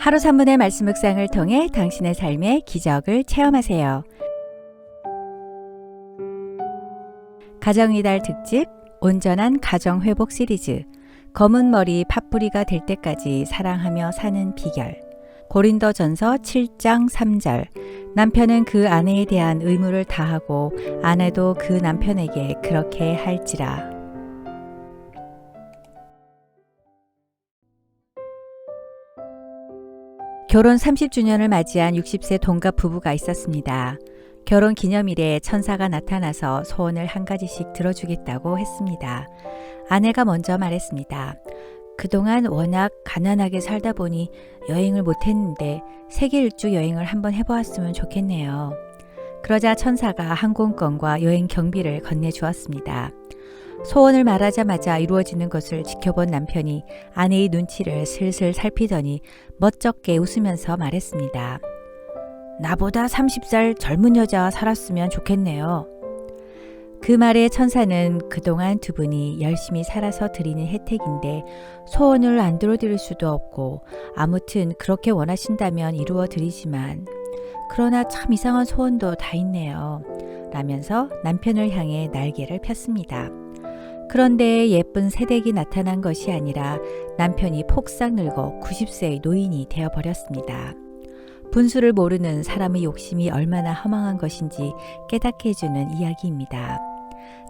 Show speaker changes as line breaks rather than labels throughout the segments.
하루 3분의 말씀 묵상을 통해 당신의 삶의 기적을 체험하세요. 가정이달 특집 온전한 가정 회복 시리즈 검은 머리 팥뿌리가 될 때까지 사랑하며 사는 비결. 고린도전서 7장 3절. 남편은 그 아내에 대한 의무를 다하고 아내도 그 남편에게 그렇게 할지라. 결혼 30주년을 맞이한 60세 동갑 부부가 있었습니다. 결혼 기념일에 천사가 나타나서 소원을 한 가지씩 들어주겠다고 했습니다. 아내가 먼저 말했습니다. 그동안 워낙 가난하게 살다 보니 여행을 못했는데 세계 일주 여행을 한번 해보았으면 좋겠네요. 그러자 천사가 항공권과 여행 경비를 건네주었습니다. 소원을 말하자마자 이루어지는 것을 지켜본 남편이 아내의 눈치를 슬슬 살피더니 멋쩍게 웃으면서 말했습니다. 나보다 30살 젊은 여자와 살았으면 좋겠네요. 그 말에 천사는 그동안 두 분이 열심히 살아서 드리는 혜택인데 소원을 안 들어드릴 수도 없고 아무튼 그렇게 원하신다면 이루어 드리지만 그러나 참 이상한 소원도 다 있네요. 라면서 남편을 향해 날개를 폈습니다. 그런데 예쁜 새댁이 나타난 것이 아니라 남편이 폭삭 늙어 90세의 노인이 되어버렸습니다. 분수를 모르는 사람의 욕심이 얼마나 허망한 것인지 깨닫게 해주는 이야기입니다.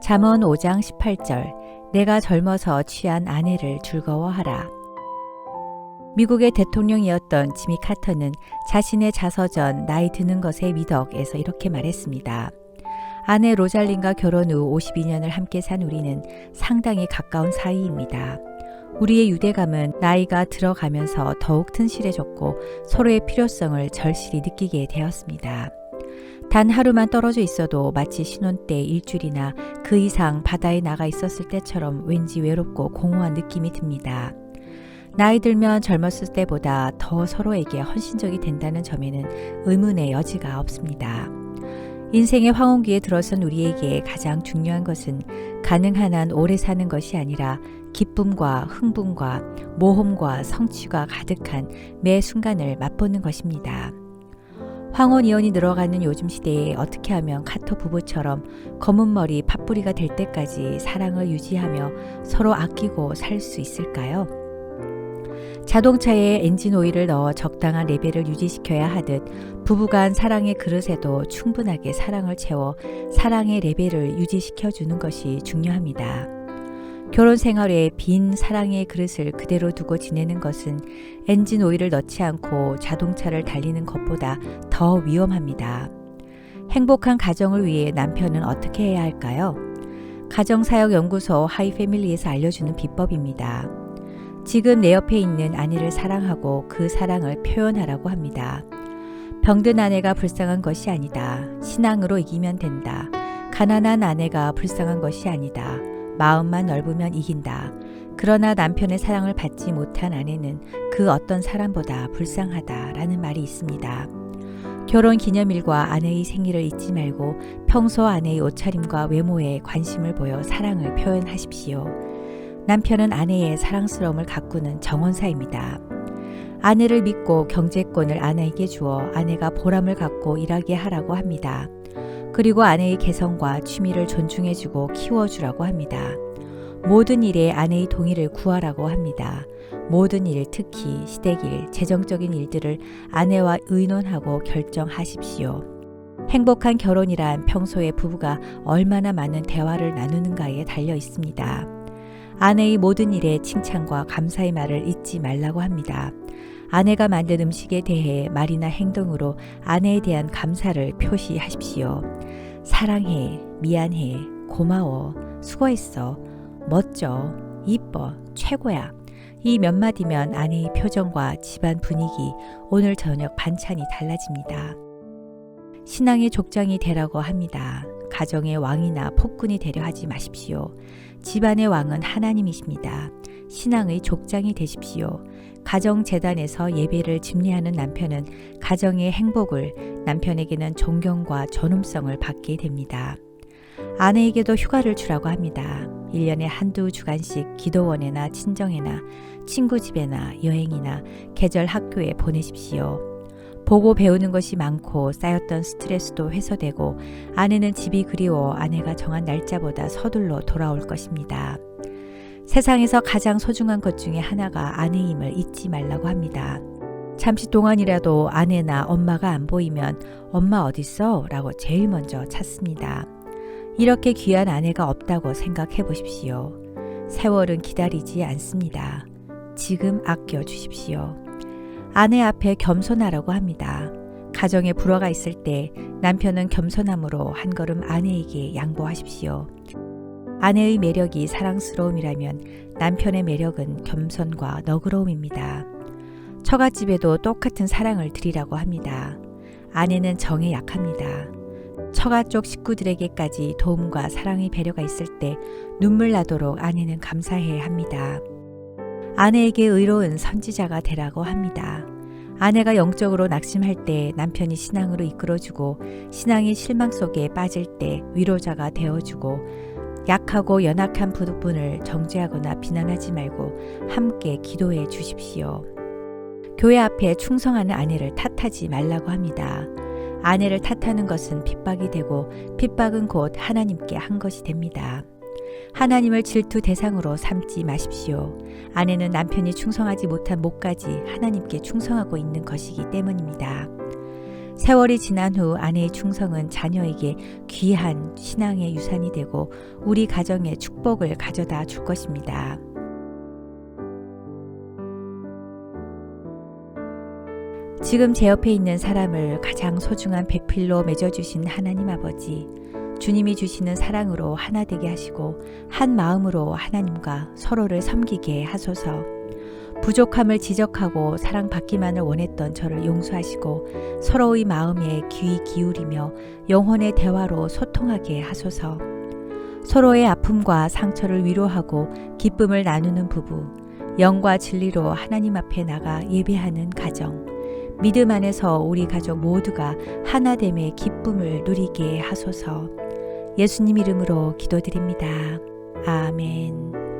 잠언 5장 18절. 내가 젊어서 취한 아내를 즐거워하라. 미국의 대통령이었던 지미 카터는 자신의 자서전 나이 드는 것의 미덕에서 이렇게 말했습니다. 아내 로잘린과 결혼 후 52년을 함께 산 우리는 상당히 가까운 사이입니다. 우리의 유대감은 나이가 들어가면서 더욱 튼실해졌고 서로의 필요성을 절실히 느끼게 되었습니다. 단 하루만 떨어져 있어도 마치 신혼 때 일주일이나 그 이상 바다에 나가 있었을 때처럼 왠지 외롭고 공허한 느낌이 듭니다. 나이 들면 젊었을 때보다 더 서로에게 헌신적이 된다는 점에는 의문의 여지가 없습니다. 인생의 황혼기에 들어선 우리에게 가장 중요한 것은 가능한 한 오래 사는 것이 아니라 기쁨과 흥분과 모험과 성취가 가득한 매 순간을 맛보는 것입니다. 황혼이혼이 늘어가는 요즘 시대에 어떻게 하면 카터 부부처럼 검은 머리 팥뿌리가 될 때까지 사랑을 유지하며 서로 아끼고 살 수 있을까요? 자동차에 엔진 오일을 넣어 적당한 레벨을 유지시켜야 하듯 부부간 사랑의 그릇에도 충분하게 사랑을 채워 사랑의 레벨을 유지시켜주는 것이 중요합니다. 결혼 생활에 빈 사랑의 그릇을 그대로 두고 지내는 것은 엔진 오일을 넣지 않고 자동차를 달리는 것보다 더 위험합니다. 행복한 가정을 위해 남편은 어떻게 해야 할까요? 가정사역연구소 하이패밀리에서 알려주는 비법입니다. 지금 내 옆에 있는 아내를 사랑하고 그 사랑을 표현하라고 합니다. 병든 아내가 불쌍한 것이 아니다. 신앙으로 이기면 된다. 가난한 아내가 불쌍한 것이 아니다. 마음만 넓으면 이긴다. 그러나 남편의 사랑을 받지 못한 아내는 그 어떤 사람보다 불쌍하다라는 말이 있습니다. 결혼 기념일과 아내의 생일을 잊지 말고 평소 아내의 옷차림과 외모에 관심을 보여 사랑을 표현하십시오. 남편은 아내의 사랑스러움을 가꾸는 정원사입니다. 아내를 믿고 경제권을 아내에게 주어 아내가 보람을 갖고 일하게 하라고 합니다. 그리고 아내의 개성과 취미를 존중해주고 키워주라고 합니다. 모든 일에 아내의 동의를 구하라고 합니다. 모든 일, 특히 시댁일, 재정적인 일들을 아내와 의논하고 결정하십시오. 행복한 결혼이란 평소에 부부가 얼마나 많은 대화를 나누는가에 달려 있습니다. 아내의 모든 일에 칭찬과 감사의 말을 잊지 말라고 합니다. 아내가 만든 음식에 대해 말이나 행동으로 아내에 대한 감사를 표시하십시오. 사랑해, 미안해, 고마워, 수고했어, 멋져, 이뻐, 최고야. 이 몇 마디면 아내의 표정과 집안 분위기, 오늘 저녁 반찬이 달라집니다. 신앙의 족장이 되라고 합니다. 가정의 왕이나 폭군이 되려 하지 마십시오. 집안의 왕은 하나님이십니다. 신앙의 족장이 되십시오. 가정재단에서 예배를 집례하는 남편은 가정의 행복을, 남편에게는 존경과 존엄성을 받게 됩니다. 아내에게도 휴가를 주라고 합니다. 1년에 한두 주간씩 기도원에나 친정에나 친구 집에나 여행이나 계절 학교에 보내십시오. 보고 배우는 것이 많고 쌓였던 스트레스도 해소되고 아내는 집이 그리워 아내가 정한 날짜보다 서둘러 돌아올 것입니다. 세상에서 가장 소중한 것 중에 하나가 아내임을 잊지 말라고 합니다. 잠시 동안이라도 아내나 엄마가 안 보이면 엄마 어딨어? 라고 제일 먼저 찾습니다. 이렇게 귀한 아내가 없다고 생각해 보십시오. 세월은 기다리지 않습니다. 지금 아껴 주십시오. 아내 앞에 겸손하라고 합니다. 가정에 불화가 있을 때 남편은 겸손함으로 한 걸음 아내에게 양보하십시오. 아내의 매력이 사랑스러움이라면 남편의 매력은 겸손과 너그러움입니다. 처갓집에도 똑같은 사랑을 드리라고 합니다. 아내는 정에 약합니다. 처가 쪽 식구들에게까지 도움과 사랑의 배려가 있을 때 눈물 나도록 아내는 감사해야 합니다. 아내에게 의로운 선지자가 되라고 합니다. 아내가 영적으로 낙심할 때 남편이 신앙으로 이끌어주고 신앙의 실망 속에 빠질 때 위로자가 되어주고 약하고 연약한 부분을 정죄하거나 비난하지 말고 함께 기도해 주십시오. 교회 앞에 충성하는 아내를 탓하지 말라고 합니다. 아내를 탓하는 것은 핍박이 되고 핍박은 곧 하나님께 한 것이 됩니다. 하나님을 질투 대상으로 삼지 마십시오. 아내는 남편이 충성하지 못한 목까지 하나님께 충성하고 있는 것이기 때문입니다. 세월이 지난 후 아내의 충성은 자녀에게 귀한 신앙의 유산이 되고 우리 가정에 축복을 가져다 줄 것입니다. 지금 제 옆에 있는 사람을 가장 소중한 배필로 맺어주신 하나님 아버지, 주님이 주시는 사랑으로 하나 되게 하시고 한 마음으로 하나님과 서로를 섬기게 하소서. 부족함을 지적하고 사랑받기만을 원했던 저를 용서하시고 서로의 마음에 귀 기울이며 영혼의 대화로 소통하게 하소서. 서로의 아픔과 상처를 위로하고 기쁨을 나누는 부부, 영과 진리로 하나님 앞에 나가 예배하는 가정, 믿음 안에서 우리 가족 모두가 하나됨의 기쁨을 누리게 하소서. 예수님 이름으로 기도드립니다. 아멘.